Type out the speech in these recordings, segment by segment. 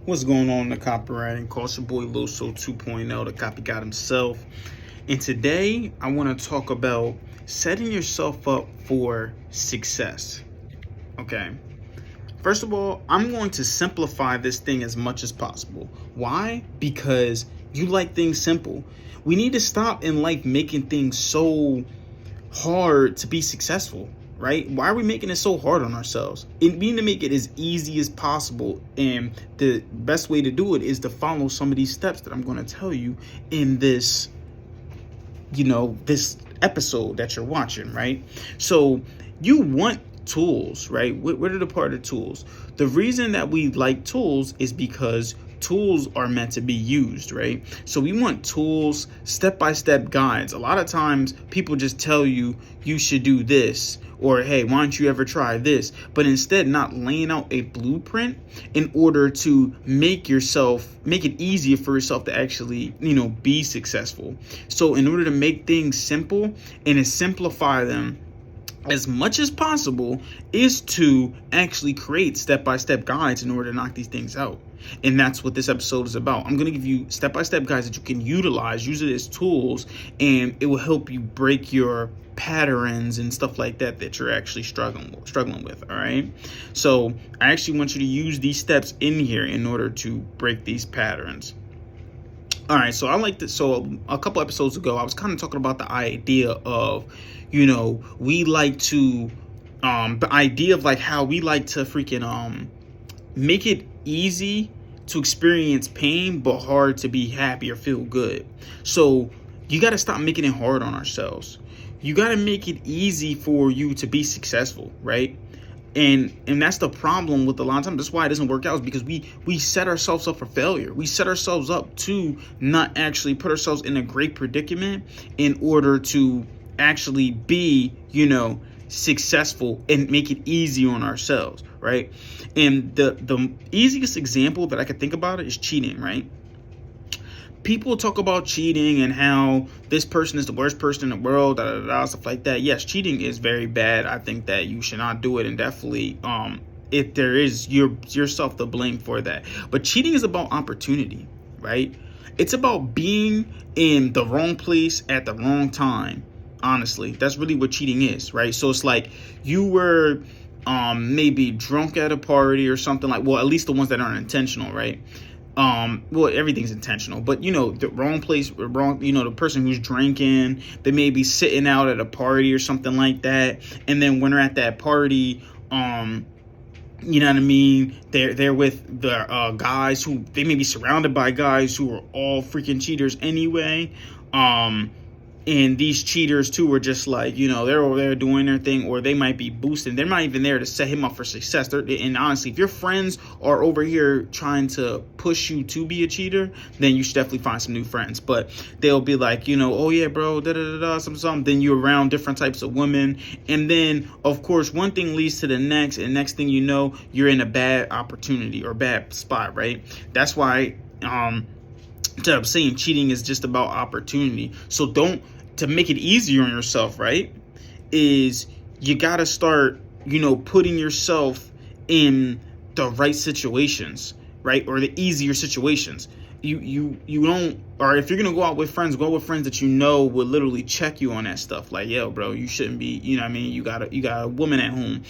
What's going on in the copywriting culture? Boy Loso 2.0, the copy god himself. And today I want to talk about setting yourself up for success. Okay. First of all, I'm going to simplify this thing as much as possible. Why? Because you like things simple. We need to stop in life making things so hard to be successful, right? Why are we making it so hard on ourselves? We need to make it as easy as possible. And the best way to do it is to follow some of these steps that I'm going to tell you in this, this episode that you're watching, right? So you want tools, right? What are the part of tools? The reason that we like tools is because tools are meant to be used, right? So we want tools, step-by-step guides. A lot of times people just tell you should do this, or hey, why don't you ever try this? But instead not laying out a blueprint in order to make it easier for yourself to actually, be successful. So in order to make things simple and to simplify them as much as possible is to actually create step-by-step guides in order to knock these things out. And that's what this episode is about. I'm going to give you step-by-step guides that you can use it as tools, and it will help you break your patterns and stuff like that you're actually struggling with. All right. So I actually want you to use these steps in here in order to break these patterns. All right, so I like this. So a couple episodes ago, I was kind of talking about the idea of, we like to, the idea of like how we like to freaking make it easy to experience pain, but hard to be happy or feel good. So you got to stop making it hard on ourselves. You got to make it easy for you to be successful, right? And that's the problem with a lot of times. That's why it doesn't work out, is because we set ourselves up for failure. We set ourselves up to not actually put ourselves in a great predicament in order to actually be, successful and make it easy on ourselves, right? And the easiest example that I could think about it is cheating, right? People talk about cheating and how this person is the worst person in the world, stuff like that. Yes, cheating is very bad. I think that you should not do it, and definitely, if there is, yourself to blame for that. But cheating is about opportunity, right? It's about being in the wrong place at the wrong time. Honestly, that's really what cheating is, right? So it's like you were maybe drunk at a party or something, like, well, at least the ones that aren't intentional, right? Well, everything's intentional, but the wrong place, wrong, the person who's drinking, they may be sitting out at a party or something like that, and then when they're at that party, you know what I mean, they're with the guys who, they may be surrounded by guys who are all freaking cheaters anyway, and these cheaters too are just like, they're over there doing their thing, or they might be boosting. They're not even there to set him up for success. And honestly, if your friends are over here trying to push you to be a cheater, then you should definitely find some new friends. But they'll be like, oh yeah, bro, something. Then you're around different types of women. And then, of course, one thing leads to the next. And next thing you know, you're in a bad opportunity or bad spot, right? That's why, instead of saying cheating is just about opportunity. So to make it easier on yourself, right, is you got to start, putting yourself in the right situations, right? Or the easier situations. You don't, or if you're going to go out with friends, go with friends that will literally check you on that stuff. Like, yo, bro, you shouldn't be, you got a woman at home.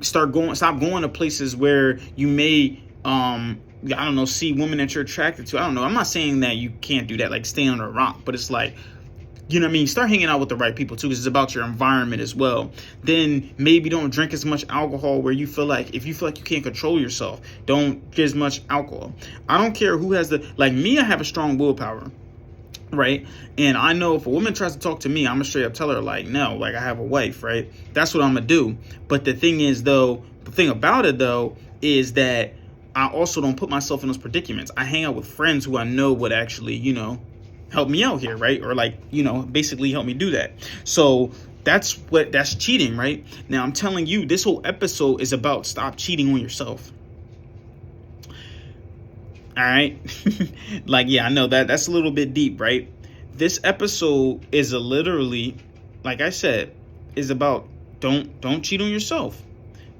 Stop going to places where you may, I don't know, see women that you're attracted to. I don't know. I'm not saying that you can't do that, like stay on a rock, but it's like, start hanging out with the right people too, because it's about your environment as well. Then maybe don't drink as much alcohol where if you feel like you can't control yourself, don't get as much alcohol. I don't care who has like me, I have a strong willpower, right? And I know if a woman tries to talk to me, I'm gonna straight up tell her like, no, like I have a wife, right? That's what I'm gonna do. But the thing about it though, is that I also don't put myself in those predicaments. I hang out with friends who I know would actually, help me out here, right? Or like, basically help me do that. So that's cheating, right? Now I'm telling you, this whole episode is about stop cheating on yourself. All right. Like, yeah, I know that's a little bit deep, right? This episode is literally, like I said, is about don't cheat on yourself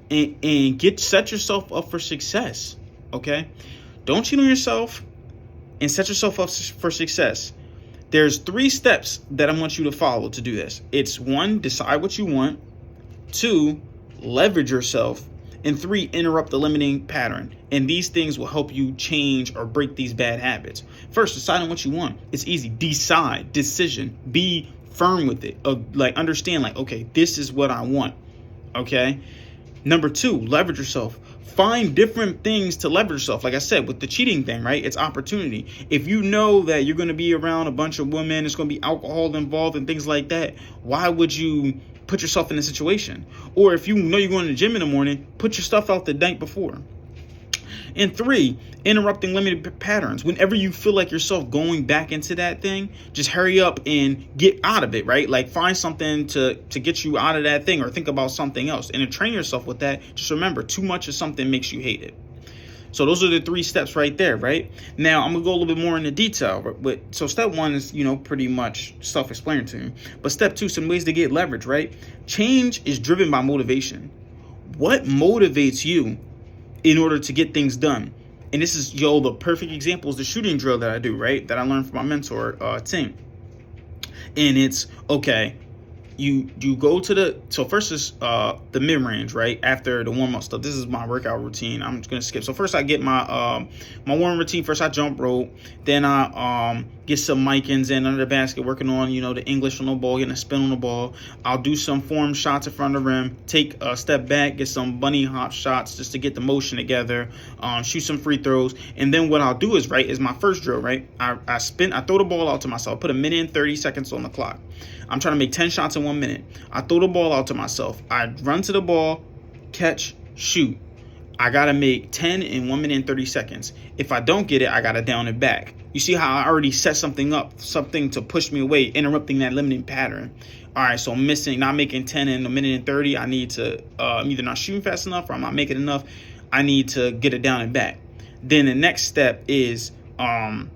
and set yourself up for success. Okay. Don't cheat on yourself and set yourself up for success. There's 3 steps that I want you to follow to do this. It's 1, decide what you want. 2, leverage yourself. And 3, interrupt the limiting pattern. And these things will help you change or break these bad habits. First, decide on what you want. It's easy. Decide, decision, be firm with it. Like, understand, like, okay, this is what I want. Okay. Number 2, leverage yourself. Find different things to leverage yourself. Like I said, with the cheating thing, right? It's opportunity. If you know that you're going to be around a bunch of women, it's going to be alcohol involved and things like that, why would you put yourself in a situation? Or if you know you're going to the gym in the morning, put your stuff out the night before. And 3, interrupting limited patterns. Whenever you feel like yourself going back into that thing, just hurry up and get out of it, right? Like, find something to get you out of that thing, or think about something else. And to train yourself with that, just remember, too much of something makes you hate it. So those are the 3 steps right there, right? Now, I'm going to go a little bit more into detail. But so step 1 is, pretty much self-explanatory. But step 2, some ways to get leverage, right? Change is driven by motivation. What motivates you in order to get things done? And this is, the perfect example is the shooting drill that I do, right? That I learned from my mentor, Ting. And it's, okay, you go to so first is the mid-range, right? After the warm-up stuff. This is my workout routine. I'm just going to skip. So first I get my my warm routine. First I jump rope. Then I get some Micans in under the basket, working on, the English on the ball, getting a spin on the ball. I'll do some form shots in front of the rim, take a step back, get some bunny hop shots just to get the motion together, shoot some free throws. And then what I'll do is my first drill, right? I throw the ball out to myself, put 1 minute and 30 seconds on the clock. I'm trying to make 10 shots in 1 minute. I throw the ball out to myself. I run to the ball, catch, shoot. I got to make 10 in 1 minute and 30 seconds. If I don't get it, I got to down it back. You see how I already set something up, something to push me away, interrupting that limiting pattern. All right, so I'm not making 10 in 1 minute and 30. I need to, I'm either not shooting fast enough or I'm not making enough. I need to get it down and back. Then the next step is, all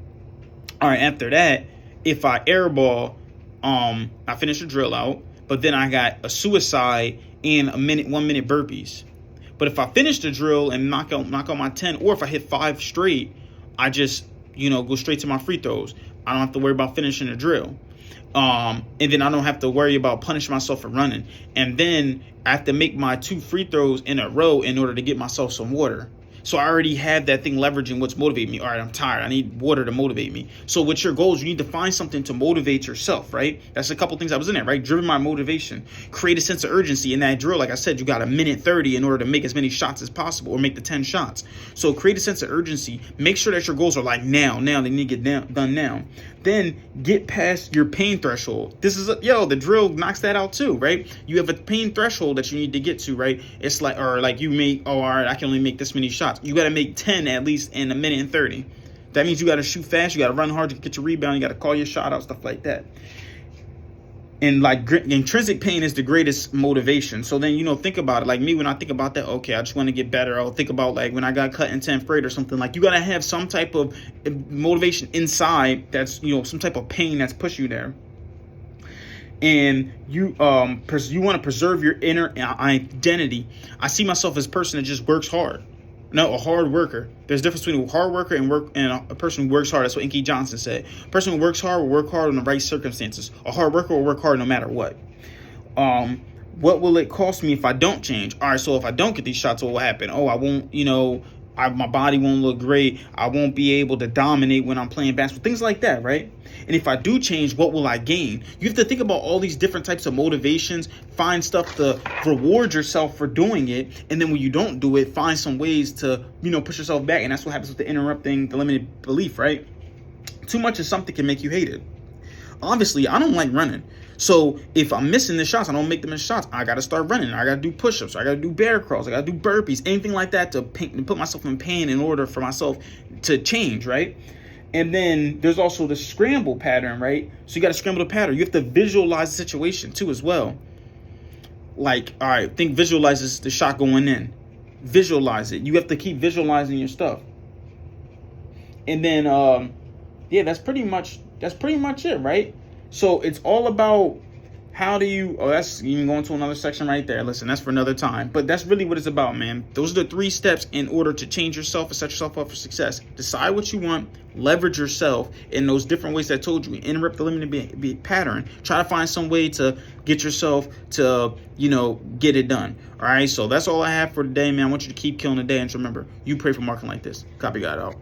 right, after that, if I airball, I finish the drill out, but then I got a suicide and 1 minute burpees. But if I finish the drill and knock out my 10, or if I hit 5 straight, I just, go straight to my free throws. I don't have to worry about finishing the drill. And then I don't have to worry about punishing myself for running. And then I have to make my 2 free throws in a row in order to get myself some water. So I already have that thing leveraging what's motivating me. All right, I'm tired. I need water to motivate me. So with your goals, you need to find something to motivate yourself, right? That's a couple things I was in there, right? Driven by motivation. Create a sense of urgency in that drill. Like I said, you got 1 minute 30 in order to make as many shots as possible, or make the 10 shots. So create a sense of urgency. Make sure that your goals are like now. They need to get done now. Then get past your pain threshold. This is the drill knocks that out too, right? You have a pain threshold that you need to get to, right? It's like, or like you make, all right, I can only make this many shots. You got to make 10 at least in 1 minute and 30. That means you got to shoot fast. You got to run hard to get your rebound. You got to call your shot out, stuff like that. And like intrinsic pain is the greatest motivation. So then, think about it. Like me, when I think about that, okay, I just want to get better. I'll think about like when I got cut in 10th grade or something. Like you got to have some type of motivation inside that's, some type of pain that's pushed you there. And you want to preserve your inner identity. I see myself as a person that just works hard. No, a hard worker. There's a difference between a hard worker and a person who works hard. That's what Inky Johnson said. A person who works hard will work hard in the right circumstances. A hard worker will work hard no matter what. What will it cost me if I don't change? All right, so if I don't get these shots, what will happen? Oh, I won't, my body won't look great. I won't be able to dominate when I'm playing basketball. Things like that, right? And if I do change, what will I gain? You have to think about all these different types of motivations. Find stuff to reward yourself for doing it. And then when you don't do it, find some ways to, push yourself back. And that's what happens with the interrupting the limited belief, right? Too much of something can make you hate it. Obviously, I don't like running. So if I'm missing the shots, I don't make them in shots. I got to start running. I got to do push-ups. I got to do bear crawls. I got to do burpees, anything like that to put myself in pain in order for myself to change, right? And then there's also the scramble pattern, right? So you got to scramble the pattern. You have to visualize the situation too as well. Like, all right, visualize the shot going in. Visualize it. You have to keep visualizing your stuff. And then, that's pretty much it, right? So it's all about how do you, oh, that's, you can go into another section right there. Listen, that's for another time. But that's really what it's about, man. Those are the 3 steps in order to change yourself and set yourself up for success. Decide what you want, leverage yourself in those different ways that I told you. Interrupt the limiting pattern. Try to find some way to get yourself to, get it done. All right, so that's all I have for today, man. I want you to keep killing the day. And remember, you pray for marketing like this. Copy God out.